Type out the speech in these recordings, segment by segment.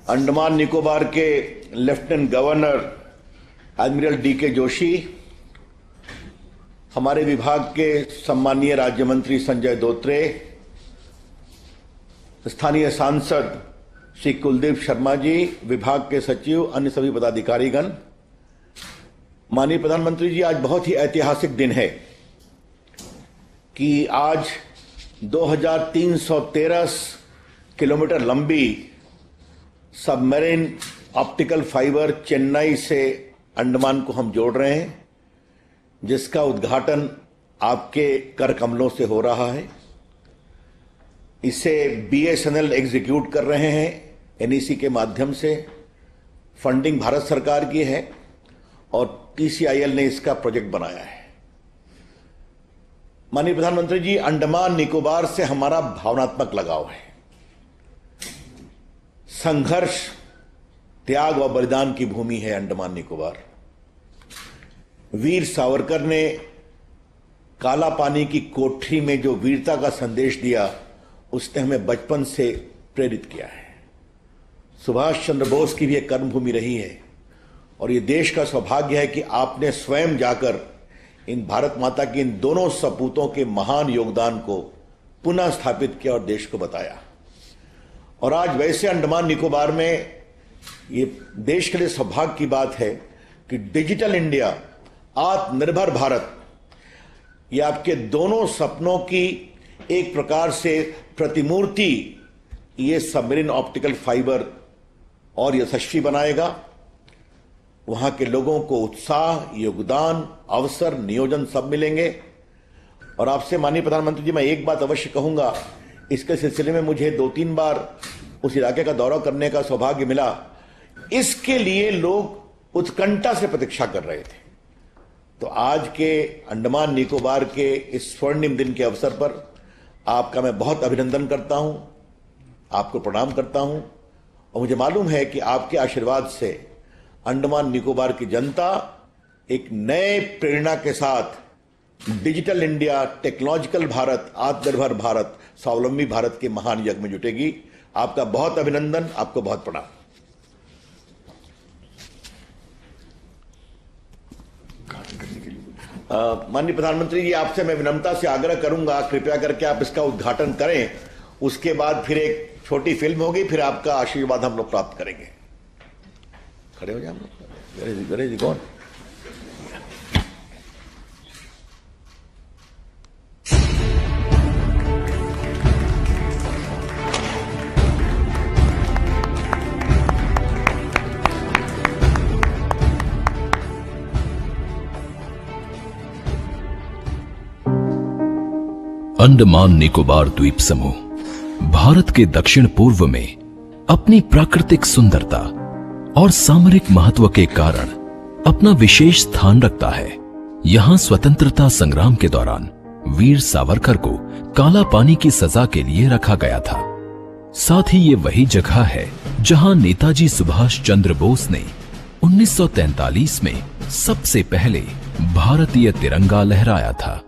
अंडमान निकोबार के lieutenant governor admiral DK. Joshi, हमारे विभाग के सम्मानीय राज्य मंत्री संजय धोत्रे, स्थानीय सांसद श्री कुलदीप शर्मा जी, विभाग के सचिव, अन्य सभी पदाधिकारीगण, माननीय प्रधानमंत्री जी, आज बहुत ही ऐतिहासिक दिन है कि आज 2313 किलोमीटर लंबी सबमरीन ऑप्टिकल फाइबर चेन्नई से अंडमान को हम जोड़ रहे हैं, जिसका उद्घाटन आपके कर कमलों से हो रहा है। इसे BSNL एग्जीक्यूट कर रहे हैं NEC के माध्यम से। फंडिंग भारत सरकार की है और TCIL ने इसका प्रोजेक्ट बनाया है। माननीय प्रधानमंत्री जी, अंडमान निकोबार से हमारा भावनात्मक लगाव है। संघर्ष, त्याग और बलिदान की भूमि है अंडमान निकोबार। वीर सावरकर ने काला पानी की कोठरी में जो वीरता का संदेश दिया, उसने हमें बचपन से प्रेरित किया है। सुभाष चंद्र बोस की भी एक कर्मभूमि रही है और ये देश का सौभाग्य है कि आपने स्वयं जाकर इन भारत माता के इन दोनों सपूतों के महान योगदान को पुनः स्थापित किया और देश को बताया। और आज वैसे अंडमान निकोबार में ये देश के लिए सौभाग्य की बात है कि डिजिटल इंडिया, आत्मनिर्भर भारत, ये आपके दोनों सपनों की एक प्रकार से प्रतिमूर्ति ये सबमरीन ऑप्टिकल फाइबर और यशस्वी बनाएगा। वहां के लोगों को उत्साह, योगदान, अवसर, नियोजन सब मिलेंगे। और आपसे माननीय प्रधानमंत्री जी, मैं एक बात अवश्य कहूंगा, इसके सिलसिले में मुझे 2-3 बार उस इलाके का दौरा करने का सौभाग्य मिला। इसके लिए लोग उत्कंठा से प्रतीक्षा कर रहे थे। तो आज के अंडमान निकोबार के इस स्वर्णिम दिन के अवसर पर आपका मैं बहुत अभिनंदन करता हूं, आपको प्रणाम करता हूं। और मुझे मालूम है कि आपके आशीर्वाद से अंडमान निकोबार की जनता एक नए प्रेरणा के साथ डिजिटल इंडिया, टेक्नोलॉजिकल भारत, आत्मनिर्भर भारत, स्वावलंबी भारत के महान यज्ञ में जुटेगी। आपका बहुत अभिनंदन, आपको बहुत प्रणाम। माननीय प्रधानमंत्री जी, आपसे मैं विनम्रता से आग्रह करूंगा, कृपया करके आप इसका उद्घाटन करें। उसके बाद फिर एक छोटी फिल्म होगी, फिर आपका आशीर्वाद हम लोग प्राप्त करेंगे। खड़े हो जाए हम लोग। वेरी जी कौन? अंडमान निकोबार द्वीप समूह भारत के दक्षिण पूर्व में अपनी प्राकृतिक सुंदरता और सामरिक महत्व के कारण अपना विशेष स्थान रखता है। यहाँ स्वतंत्रता संग्राम के दौरान वीर सावरकर को काला पानी की सजा के लिए रखा गया था। साथ ही ये वही जगह है जहाँ नेताजी सुभाष चंद्र बोस ने 1943 में सबसे पहले भारतीय तिरंगा लहराया था।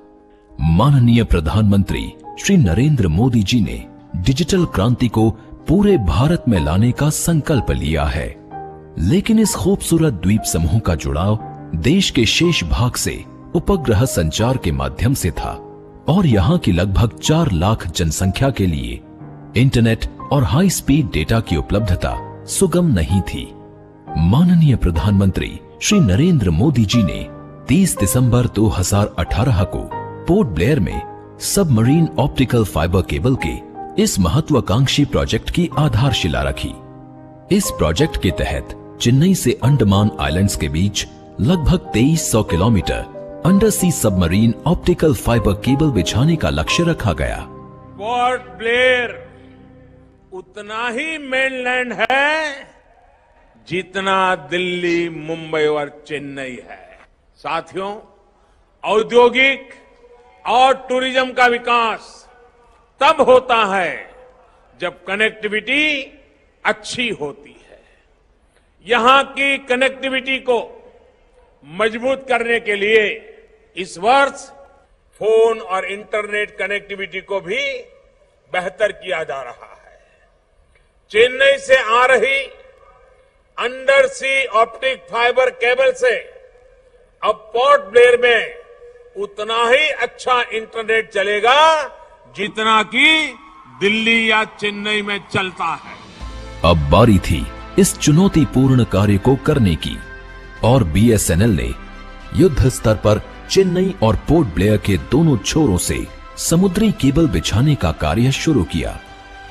माननीय प्रधानमंत्री श्री नरेंद्र मोदी जी ने डिजिटल क्रांति को पूरे भारत में लाने का संकल्प लिया है, लेकिन इस खूबसूरत द्वीप समूह का जुड़ाव देश के शेष भाग से उपग्रह संचार के माध्यम से था और यहाँ की लगभग 4 लाख जनसंख्या के लिए इंटरनेट और हाई स्पीड डेटा की उपलब्धता सुगम नहीं थी। माननीय प्रधानमंत्री श्री नरेंद्र मोदी जी ने 30 दिसंबर 2018 को पोर्ट ब्लेयर में सबमरीन ऑप्टिकल फाइबर केबल के इस महत्वाकांक्षी प्रोजेक्ट की आधारशिला रखी। इस प्रोजेक्ट के तहत चेन्नई से अंडमान आइलैंड्स के बीच लगभग 2300 किलोमीटर अंडर सी सबमरीन ऑप्टिकल फाइबर केबल बिछाने का लक्ष्य रखा गया। पोर्ट ब्लेयर उतना ही मेनलैंड है जितना दिल्ली, मुंबई और चेन्नई है। साथियों, औद्योगिक और टूरिज्म का विकास तब होता है जब कनेक्टिविटी अच्छी होती है। यहां की कनेक्टिविटी को मजबूत करने के लिए इस वर्ष फोन और इंटरनेट कनेक्टिविटी को भी बेहतर किया जा रहा है। चेन्नई से आ रही अंडर सी ऑप्टिक फाइबर केबल से अब पोर्ट ब्लेयर में उतना ही अच्छा इंटरनेट चलेगा जितना कि दिल्ली या चेन्नई में चलता है। अब बारी थी इस चुनौतीपूर्ण कार्य को करने की और बीएसएनएल ने युद्ध स्तर पर चेन्नई और पोर्ट ब्लेयर के दोनों छोरों से समुद्री केबल बिछाने का कार्य शुरू किया।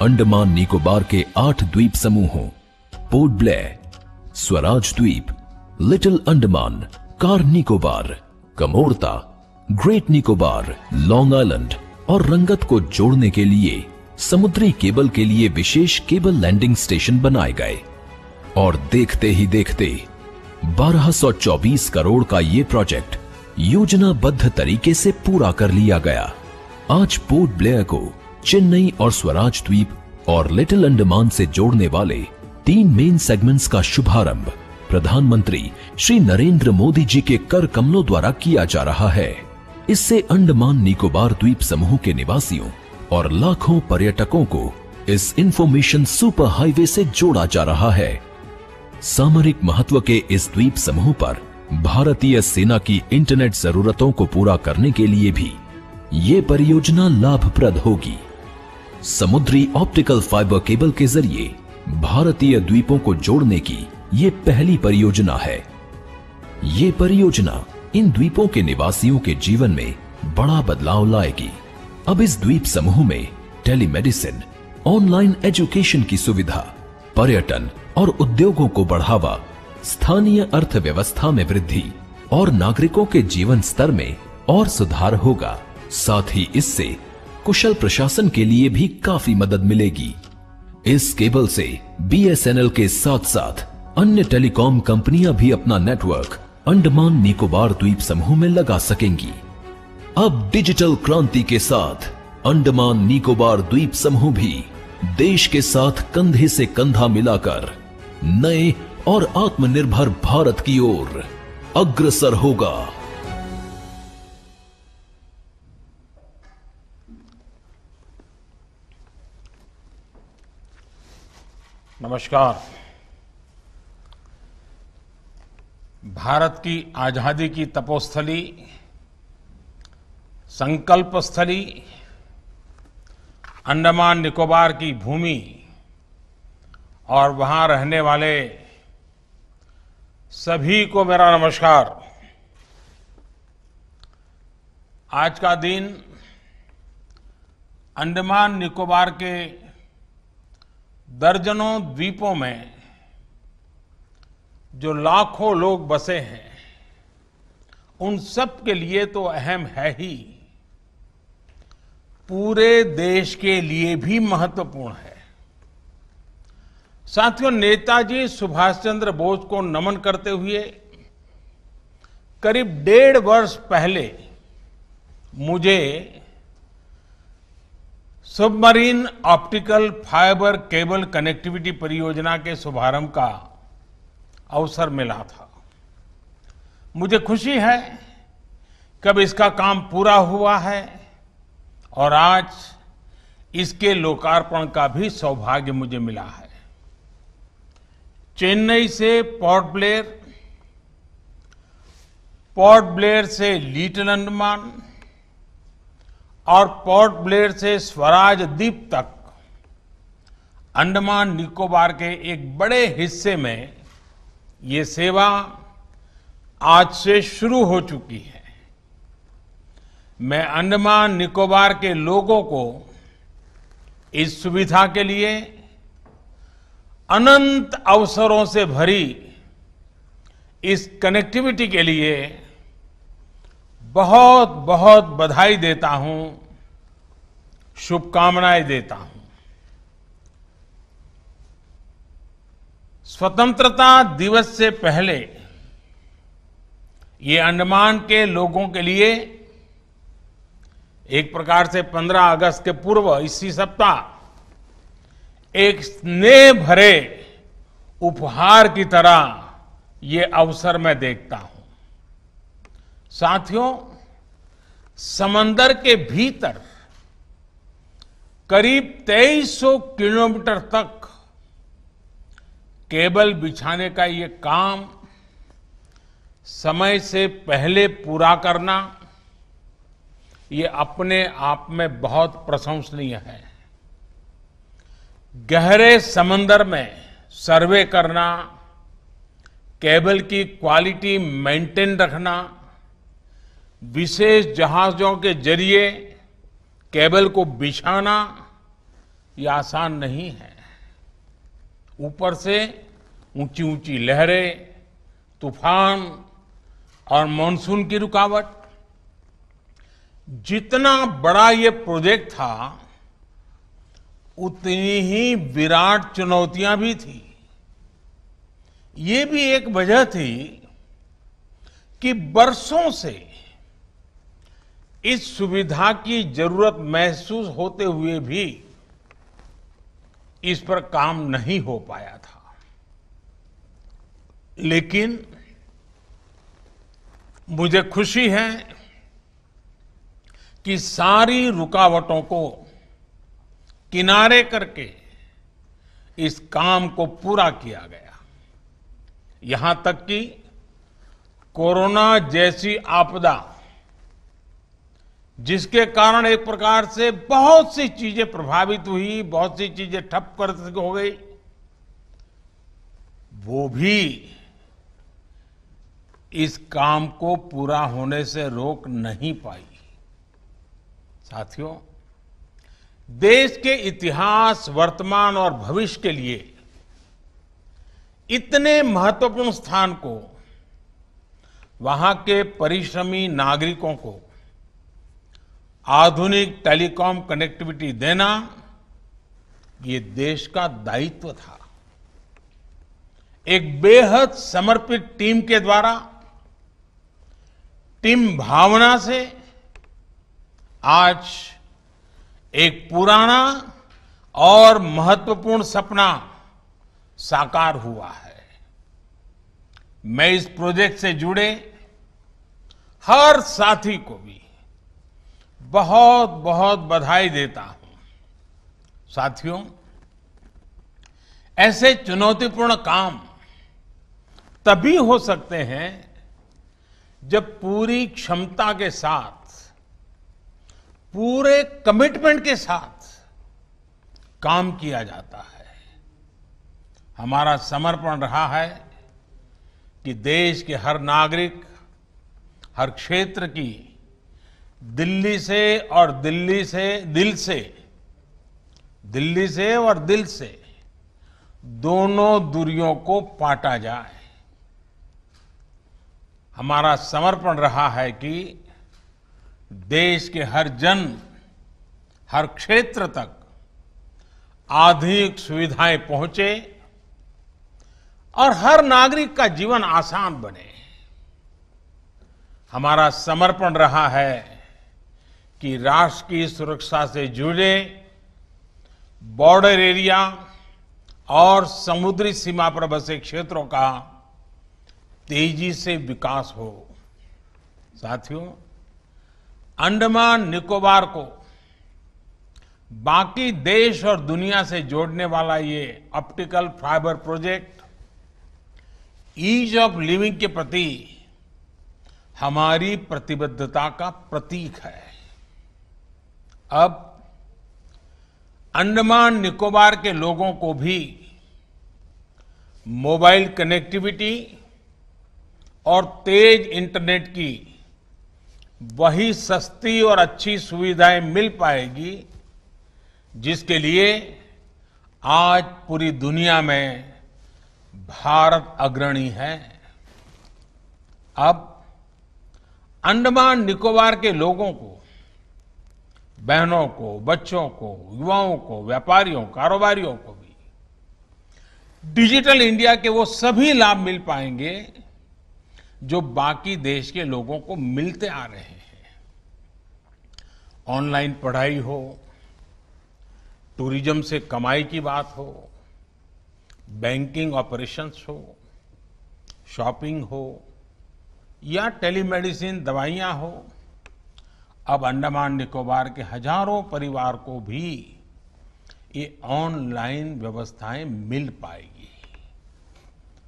अंडमान निकोबार के 8 द्वीप समूहों पोर्ट ब्लेयर, स्वराज द्वीप, little Andaman, car Nicobar, Kamorta, great Nicobar, long island और रंगत को जोड़ने के लिए समुद्री केबल के लिए विशेष केबल लैंडिंग स्टेशन बनाए गए और देखते ही देखते 1224 करोड़ का ये प्रोजेक्ट योजनाबद्ध तरीके से पूरा कर लिया गया। आज पोर्ट ब्लेयर को चेन्नई और स्वराज द्वीप और लिटिल अंडमान से जोड़ने वाले 3 मेन सेगमेंट्स का शुभारंभ प्रधानमंत्री श्री नरेंद्र मोदी जी के कर कमलों द्वारा किया जा रहा है। इससे अंडमान निकोबार द्वीप समूह के निवासियों और लाखों पर्यटकों को इस इंफॉर्मेशन सुपर हाईवे से जोड़ा जा रहा है। सामरिक महत्व के इस द्वीप समूह पर भारतीय सेना की इंटरनेट जरूरतों को पूरा करने के लिए भी ये परियोजना लाभप्रद होगी। समुद्री ऑप्टिकल फाइबर केबल के जरिए भारतीय द्वीपों को जोड़ने की ये पहली परियोजना है। ये परियोजना इन द्वीपों के निवासियों के जीवन में बड़ा बदलाव लाएगी। अब इस द्वीप समूह में टेलीमेडिसिन, ऑनलाइन एजुकेशन की सुविधा, पर्यटन और उद्योगों को बढ़ावा, स्थानीय अर्थव्यवस्था में वृद्धि और नागरिकों के जीवन स्तर में और सुधार होगा। साथ ही इससे कुशल प्रशासन के लिए भी काफी मदद मिलेगी। इस केबल से बीएसएनएल के साथ साथ अन्य टेलीकॉम कंपनियां भी अपना नेटवर्क अंडमान निकोबार द्वीप समूह में लगा सकेंगी। अब डिजिटल क्रांति के साथ अंडमान निकोबार द्वीप समूह भी देश के साथ कंधे से कंधा मिलाकर नए और आत्मनिर्भर भारत की ओर अग्रसर होगा। नमस्कार। भारत की आजादी की तपोस्थली, संकल्प स्थली, अंडमान निकोबार की भूमि और वहां रहने वाले सभी को मेरा नमस्कार। आज का दिन अंडमान निकोबार के दर्जनों द्वीपों में जो लाखों लोग बसे हैं, उन सब के लिए तो अहम है ही, पूरे देश के लिए भी महत्वपूर्ण है। साथियों, नेताजी सुभाष चंद्र बोस को नमन करते हुए करीब 1.5 वर्ष पहले मुझे submarine optical fibre cable connectivity परियोजना के शुभारंभ का अवसर मिला था। मुझे खुशी है कि अब इसका काम पूरा हुआ है और आज इसके लोकार्पण का भी सौभाग्य मुझे मिला है। चेन्नई से पोर्ट ब्लेयर से लिटिल अंडमान और पोर्ट ब्लेयर से स्वराज द्वीप तक अंडमान निकोबार के एक बड़े हिस्से में ये सेवा आज से शुरू हो चुकी है। मैं अंडमान निकोबार के लोगों को इस सुविधा के लिए अनंत अवसरों से भरी इस कनेक्टिविटी के लिए बहुत बहुत बधाई देता हूं, शुभकामनाएं देता हूं। स्वतंत्रता दिवस से पहले ये अंडमान के लोगों के लिए एक प्रकार से 15 अगस्त के पूर्व इसी सप्ताह एक स्नेह भरे उपहार की तरह ये अवसर मैं देखता हूं। साथियों, समंदर के भीतर करीब 2300 किलोमीटर तक केबल बिछाने का ये काम समय से पहले पूरा करना, ये अपने आप में बहुत प्रशंसनीय है। गहरे समंदर में सर्वे करना, केबल की क्वालिटी मेंटेन रखना, विशेष जहाजों के जरिए केबल को बिछाना, ये आसान नहीं है। ऊपर से ऊंची ऊंची लहरें, तूफान और मानसून की रुकावट। जितना बड़ा ये प्रोजेक्ट था, उतनी ही विराट चुनौतियां भी थी। ये भी एक वजह थी कि बरसों से इस सुविधा की जरूरत महसूस होते हुए भी इस पर काम नहीं हो पाया था। लेकिन मुझे खुशी है कि सारी रुकावटों को किनारे करके इस काम को पूरा किया गया। यहां तक कि कोरोना जैसी आपदा, जिसके कारण एक प्रकार से बहुत सी चीजें प्रभावित हुई, बहुत सी चीजें ठप कर हो गई, वो भी इस काम को पूरा होने से रोक नहीं पाई। साथियों, देश के इतिहास, वर्तमान और भविष्य के लिए इतने महत्वपूर्ण स्थान को वहां के परिश्रमी नागरिकों को आधुनिक टेलीकॉम कनेक्टिविटी देना, ये देश का दायित्व था। एक बेहद समर्पित टीम के द्वारा, टीम भावना से आज एक पुराना और महत्वपूर्ण सपना साकार हुआ है। मैं इस प्रोजेक्ट से जुड़े हर साथी को भी बहुत बहुत बधाई देता हूं। साथियों, ऐसे चुनौतीपूर्ण काम तभी हो सकते हैं जब पूरी क्षमता के साथ, पूरे कमिटमेंट के साथ काम किया जाता है। हमारा समर्पण रहा है कि देश के हर नागरिक, हर क्षेत्र की दिल्ली से और दिल से दोनों दूरियों को पाटा जाए। हमारा समर्पण रहा है कि देश के हर जन, हर क्षेत्र तक आधुनिक सुविधाएं पहुंचे और हर नागरिक का जीवन आसान बने। हमारा समर्पण रहा है कि राष्ट्र की सुरक्षा से जुड़े बॉर्डर एरिया और समुद्री सीमा पर बसे क्षेत्रों का तेजी से विकास हो। साथियों, अंडमान निकोबार को बाकी देश और दुनिया से जोड़ने वाला ये optical fibre project ease of living के प्रति हमारी प्रतिबद्धता का प्रतीक है। अब अंडमान निकोबार के लोगों को भी मोबाइल कनेक्टिविटी और तेज इंटरनेट की वही सस्ती और अच्छी सुविधाएं मिल पाएगी जिसके लिए आज पूरी दुनिया में भारत अग्रणी है। अब अंडमान निकोबार के लोगों को, बहनों को, बच्चों को, युवाओं को, व्यापारियों, कारोबारियों को भी डिजिटल इंडिया के वो सभी लाभ मिल पाएंगे जो बाकी देश के लोगों को मिलते आ रहे हैं। ऑनलाइन पढ़ाई हो, टूरिज्म से कमाई की बात हो, बैंकिंग ऑपरेशंस हो, शॉपिंग हो या टेलीमेडिसिन दवाइयां हो, अब अंडमान निकोबार के हजारों परिवार को भी ये ऑनलाइन व्यवस्थाएं मिल पाएगी।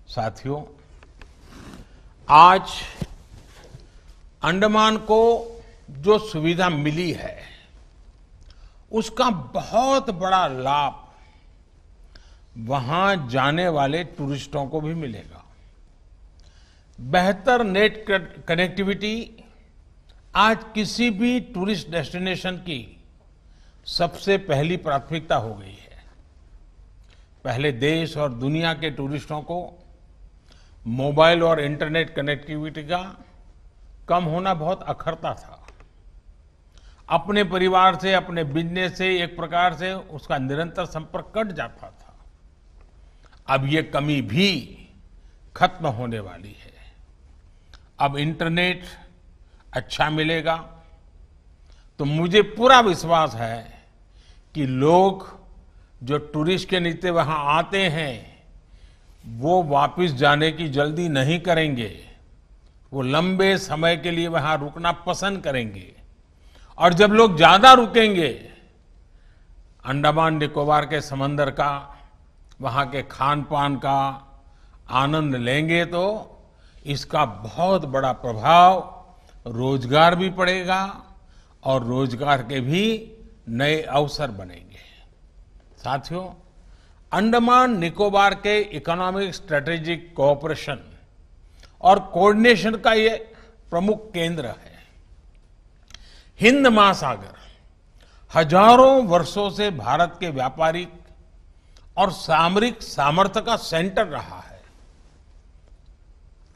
साथियों, आज अंडमान को जो सुविधा मिली है उसका बहुत बड़ा लाभ वहां जाने वाले टूरिस्टों को भी मिलेगा। बेहतर नेट कनेक्टिविटी आज किसी भी टूरिस्ट डेस्टिनेशन की सबसे पहली प्राथमिकता हो गई है। पहले देश और दुनिया के टूरिस्टों को मोबाइल और इंटरनेट कनेक्टिविटी का कम होना बहुत अखरता था। अपने परिवार से, अपने बिजनेस से एक प्रकार से उसका निरंतर संपर्क कट जाता था। अब ये कमी भी खत्म होने वाली है। अब इंटरनेट अच्छा मिलेगा तो मुझे पूरा विश्वास है कि लोग जो टूरिस्ट के नीचे वहां आते हैं वो वापस जाने की जल्दी नहीं करेंगे। वो लंबे समय के लिए वहां रुकना पसंद करेंगे और जब लोग ज्यादा रुकेंगे, अंडमान निकोबार के समंदर का, वहां के खान पान का आनंद लेंगे तो इसका बहुत बड़ा प्रभाव रोजगार भी पड़ेगा और रोजगार के भी नए अवसर बनेंगे। साथियों, अंडमान निकोबार के इकोनॉमिक स्ट्रेटेजिक कोऑपरेशन और कोऑर्डिनेशन का ये प्रमुख केंद्र है। हिंद महासागर हजारों वर्षों से भारत के व्यापारिक और सामरिक सामर्थ्य का सेंटर रहा है।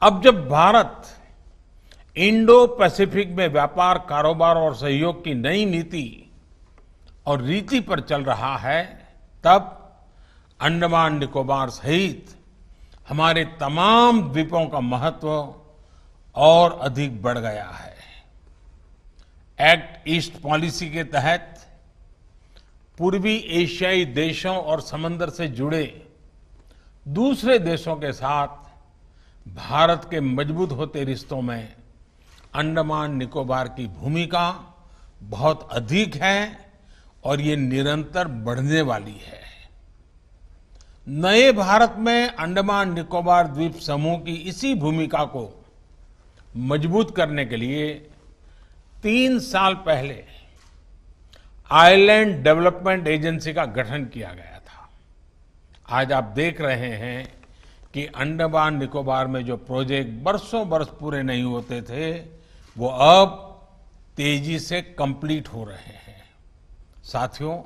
अब जब भारत इंडो पैसिफिक में व्यापार, कारोबार और सहयोग की नई नीति और रीति पर चल रहा है, तब अंडमान निकोबार सहित हमारे तमाम द्वीपों का महत्व और अधिक बढ़ गया है। एक्ट ईस्ट पॉलिसी के तहत पूर्वी एशियाई देशों और समंदर से जुड़े दूसरे देशों के साथ भारत के मजबूत होते रिश्तों में अंडमान निकोबार की भूमिका बहुत अधिक है और ये निरंतर बढ़ने वाली है। नए भारत में अंडमान निकोबार द्वीप समूह की इसी भूमिका को मजबूत करने के लिए 3 साल पहले आइलैंड डेवलपमेंट एजेंसी का गठन किया गया था। आज आप देख रहे हैं कि अंडमान निकोबार में जो प्रोजेक्ट बरसों बरस पूरे नहीं होते थे, वो अब तेजी से कंप्लीट हो रहे हैं। साथियों,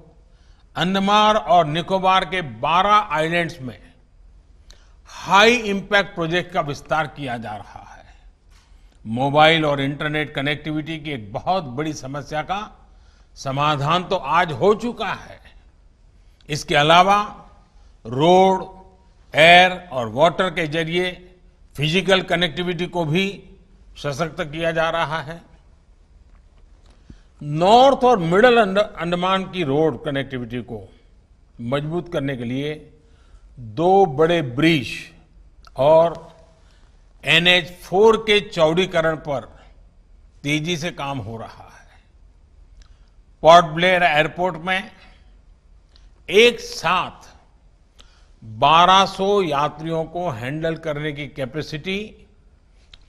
अंडमान और निकोबार के 12 आइलैंड्स में हाई इंपैक्ट प्रोजेक्ट का विस्तार किया जा रहा है। मोबाइल और इंटरनेट कनेक्टिविटी की एक बहुत बड़ी समस्या का समाधान तो आज हो चुका है। इसके अलावा रोड, एयर और वाटर के जरिए फिजिकल कनेक्टिविटी को भी सशक्त किया जा रहा है। नॉर्थ और मिडल अंडमान की रोड कनेक्टिविटी को मजबूत करने के लिए 2 बड़े ब्रिज और NH4 के चौड़ीकरण पर तेजी से काम हो रहा है। पोर्ट ब्लेयर एयरपोर्ट में एक साथ 1200 यात्रियों को हैंडल करने की कैपेसिटी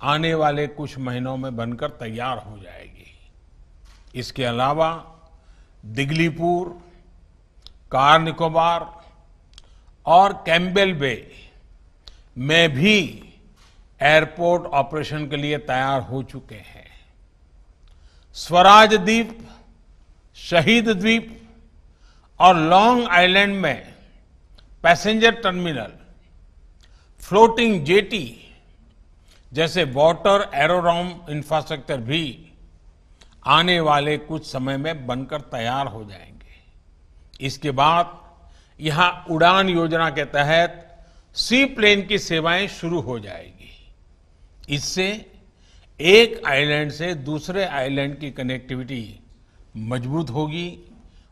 आने वाले कुछ महीनों में बनकर तैयार हो जाएगी। इसके अलावा दिगलीपुर, कार निकोबार और कैम्बेल बे में भी एयरपोर्ट ऑपरेशन के लिए तैयार हो चुके हैं। स्वराज द्वीप, शहीद द्वीप और लॉन्ग आइलैंड में पैसेंजर टर्मिनल, फ्लोटिंग जेटी जैसे वाटर एरोड्रोम इंफ्रास्ट्रक्चर भी आने वाले कुछ समय में बनकर तैयार हो जाएंगे। इसके बाद यहां उड़ान योजना के तहत सी प्लेन की सेवाएं शुरू हो जाएगी। इससे एक आइलैंड से दूसरे आइलैंड की कनेक्टिविटी मजबूत होगी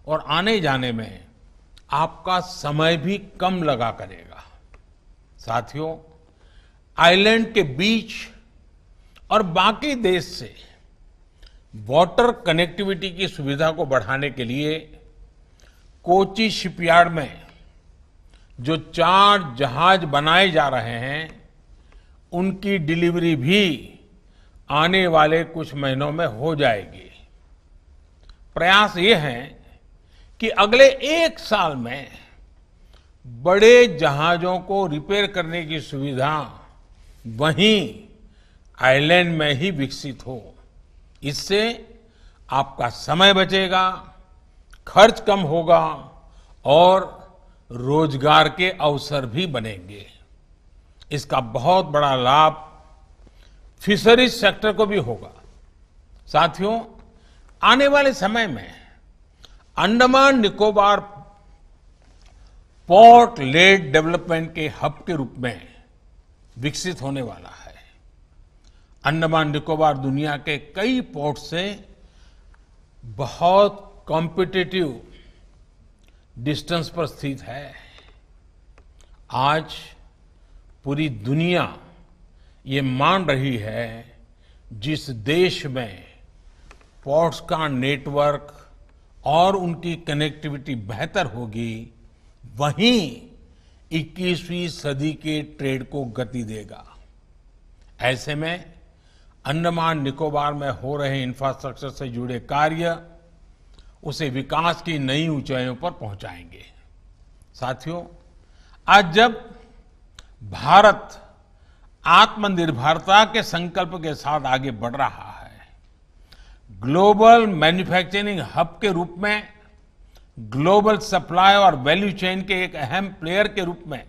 और आने जाने में आपका समय भी कम लगा करेगा। साथियों, आइलैंड के बीच और बाकी देश से वाटर कनेक्टिविटी की सुविधा को बढ़ाने के लिए कोची शिपयार्ड में जो 4 जहाज बनाए जा रहे हैं उनकी डिलीवरी भी आने वाले कुछ महीनों में हो जाएगी। प्रयास ये है कि अगले 1 साल में बड़े जहाजों को रिपेयर करने की सुविधा वहीं आइलैंड में ही विकसित हो। इससे आपका समय बचेगा, खर्च कम होगा और रोजगार के अवसर भी बनेंगे। इसका बहुत बड़ा लाभ फिशरीज सेक्टर को भी होगा। साथियों, आने वाले समय में Andaman Nicobar port lead development के हब के रूप में विकसित होने वाला है। अंडमान निकोबार दुनिया के कई पोर्ट से बहुत कॉम्पिटिटिव डिस्टेंस पर स्थित है। आज पूरी दुनिया ये मान रही है जिस देश में पोर्ट्स का नेटवर्क और उनकी कनेक्टिविटी बेहतर होगी, वहीं 21वीं सदी के ट्रेड को गति देगा। ऐसे में अंडमान निकोबार में हो रहे इंफ्रास्ट्रक्चर से जुड़े कार्य उसे विकास की नई ऊंचाइयों पर पहुंचाएंगे। साथियों, आज जब भारत आत्मनिर्भरता के संकल्प के साथ आगे बढ़ रहा है, ग्लोबल मैन्युफैक्चरिंग हब के रूप में, ग्लोबल सप्लाई और वैल्यू चेन के एक अहम प्लेयर के रूप में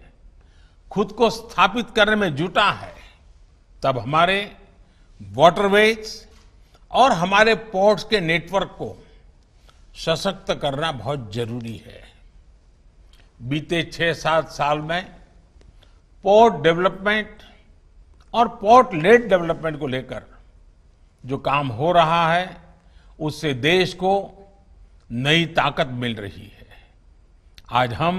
खुद को स्थापित करने में जुटा है, तब हमारे वाटरवेज और हमारे पोर्ट्स के नेटवर्क को सशक्त करना बहुत जरूरी है। बीते 6-7 साल में पोर्ट डेवलपमेंट और पोर्ट लेड डेवलपमेंट को लेकर जो काम हो रहा है, उससे देश को नई ताकत मिल रही है। आज हम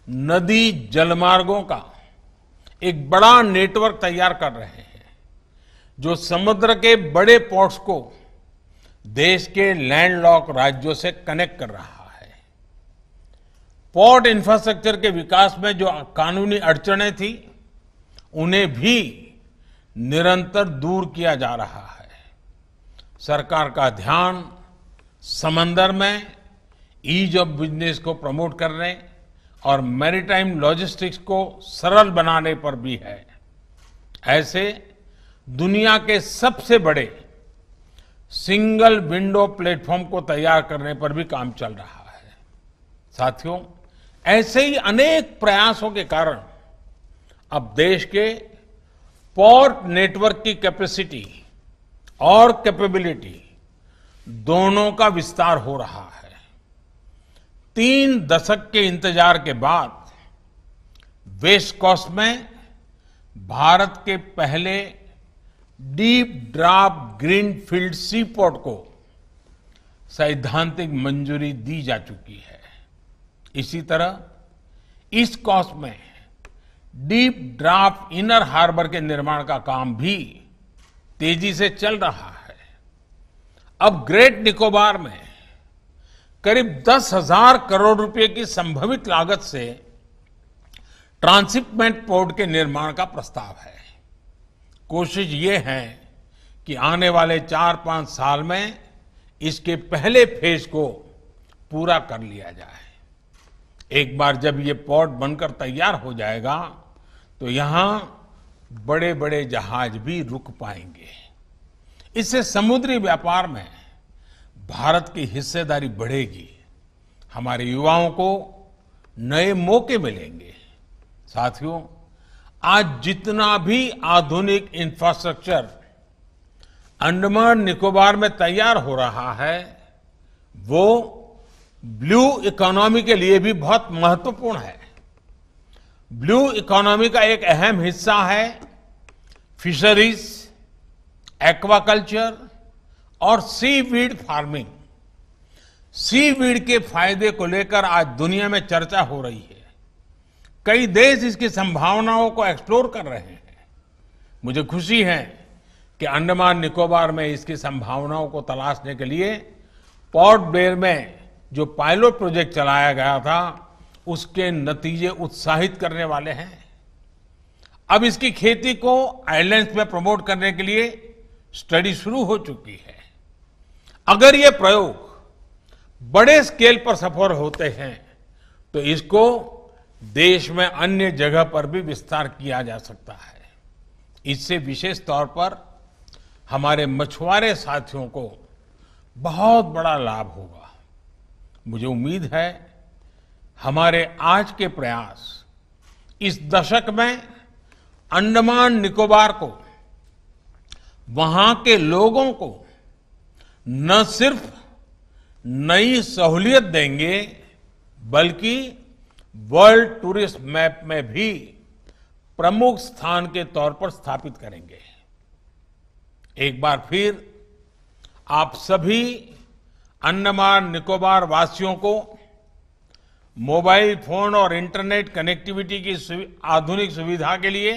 नदी जलमार्गों का एक बड़ा नेटवर्क तैयार कर रहे हैं, जो समुद्र के बड़े पोर्ट्स को देश के लैंडलॉक राज्यों से कनेक्ट कर रहा है। पोर्ट इंफ्रास्ट्रक्चर के विकास में जो कानूनी अड़चनें थी, उन्हें भी निरंतर दूर किया जा रहा है। सरकार का ध्यान समंदर में ईज ऑफ बिजनेस को प्रमोट करने और मैरीटाइम लॉजिस्टिक्स को सरल बनाने पर भी है। ऐसे दुनिया के सबसे बड़े सिंगल विंडो प्लेटफॉर्म को तैयार करने पर भी काम चल रहा है। साथियों, ऐसे ही अनेक प्रयासों के कारण अब देश के पोर्ट नेटवर्क की कैपेसिटी और कैपेबिलिटी दोनों का विस्तार हो रहा है। 3 दशक के इंतजार के बाद वेस्ट कोस्ट में भारत के पहले डीप ड्राफ्ट ग्रीनफील्ड सी पोर्ट को सैद्धांतिक मंजूरी दी जा चुकी है। इसी तरह ईस्ट कोस्ट में डीप ड्राफ्ट इनर हार्बर के निर्माण का काम भी तेजी से चल रहा है। अब ग्रेट निकोबार में करीब 10,000 करोड़ रुपए की संभावित लागत से ट्रांसशिपमेंट पोर्ट के निर्माण का प्रस्ताव है। कोशिश ये है कि आने वाले 4-5 साल में इसके पहले फेज को पूरा कर लिया जाए। एक बार जब ये पोर्ट बनकर तैयार हो जाएगा, तो यहां बड़े बड़े जहाज भी रुक पाएंगे। इससे समुद्री व्यापार में भारत की हिस्सेदारी बढ़ेगी, हमारे युवाओं को नए मौके मिलेंगे। साथियों, आज जितना भी आधुनिक इंफ्रास्ट्रक्चर अंडमान निकोबार में तैयार हो रहा है, वो ब्लू इकोनॉमी के लिए भी बहुत महत्वपूर्ण है। ब्लू इकोनॉमी का एक अहम हिस्सा है फिशरीज, एक्वाकल्चर और सीवीड फार्मिंग। सीवीड के फायदे को लेकर आज दुनिया में चर्चा हो रही है। कई देश इसकी संभावनाओं को एक्सप्लोर कर रहे हैं। मुझे खुशी है कि अंडमान निकोबार में इसकी संभावनाओं को तलाशने के लिए पोर्ट ब्लेयर में जो पायलट प्रोजेक्ट चलाया गया था, उसके नतीजे उत्साहित करने वाले हैं। अब इसकी खेती को आइलैंड्स में प्रमोट करने के लिए स्टडी शुरू हो चुकी है। अगर ये प्रयोग बड़े स्केल पर सफल होते हैं तो इसको देश में अन्य जगह पर भी विस्तार किया जा सकता है। इससे विशेष तौर पर हमारे मछुआरे साथियों को बहुत बड़ा लाभ होगा। मुझे उम्मीद है हमारे आज के प्रयास इस दशक में अंडमान निकोबार को, वहां के लोगों को न सिर्फ नई सहूलियत देंगे बल्कि वर्ल्ड टूरिस्ट मैप में भी प्रमुख स्थान के तौर पर स्थापित करेंगे। एक बार फिर आप सभी अंडमान निकोबार वासियों को मोबाइल फोन और इंटरनेट कनेक्टिविटी की आधुनिक सुविधा के लिए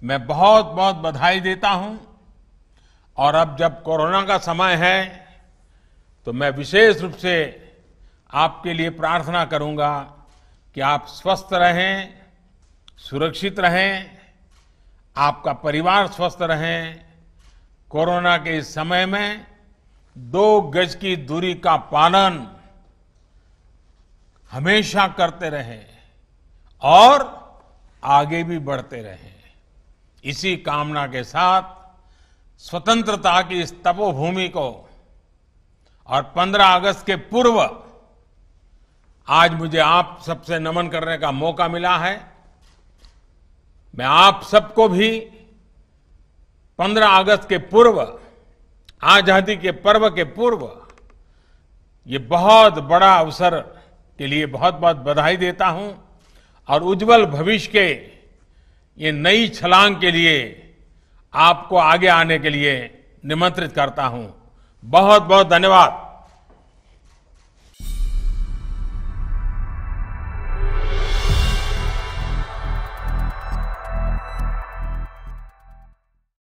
मैं बहुत बहुत बधाई देता हूं। और अब जब कोरोना का समय है तो मैं विशेष रूप से आपके लिए प्रार्थना करूंगा कि आप स्वस्थ रहें, सुरक्षित रहें, आपका परिवार स्वस्थ रहें। कोरोना के इस समय में 2 गज की दूरी का पालन हमेशा करते रहें और आगे भी बढ़ते रहें। इसी कामना के साथ स्वतंत्रता की इस तपोभूमि को और 15 अगस्त के पूर्व आज मुझे आप सबसे नमन करने का मौका मिला है। मैं आप सबको भी 15 अगस्त के पूर्व, आजादी के पर्व के पूर्व, ये बहुत बड़ा अवसर के लिए बहुत बहुत बधाई देता हूं और उज्जवल भविष्य के ये नई छलांग के लिए आपको आगे आने के लिए निमंत्रित करता हूं। बहुत बहुत धन्यवाद।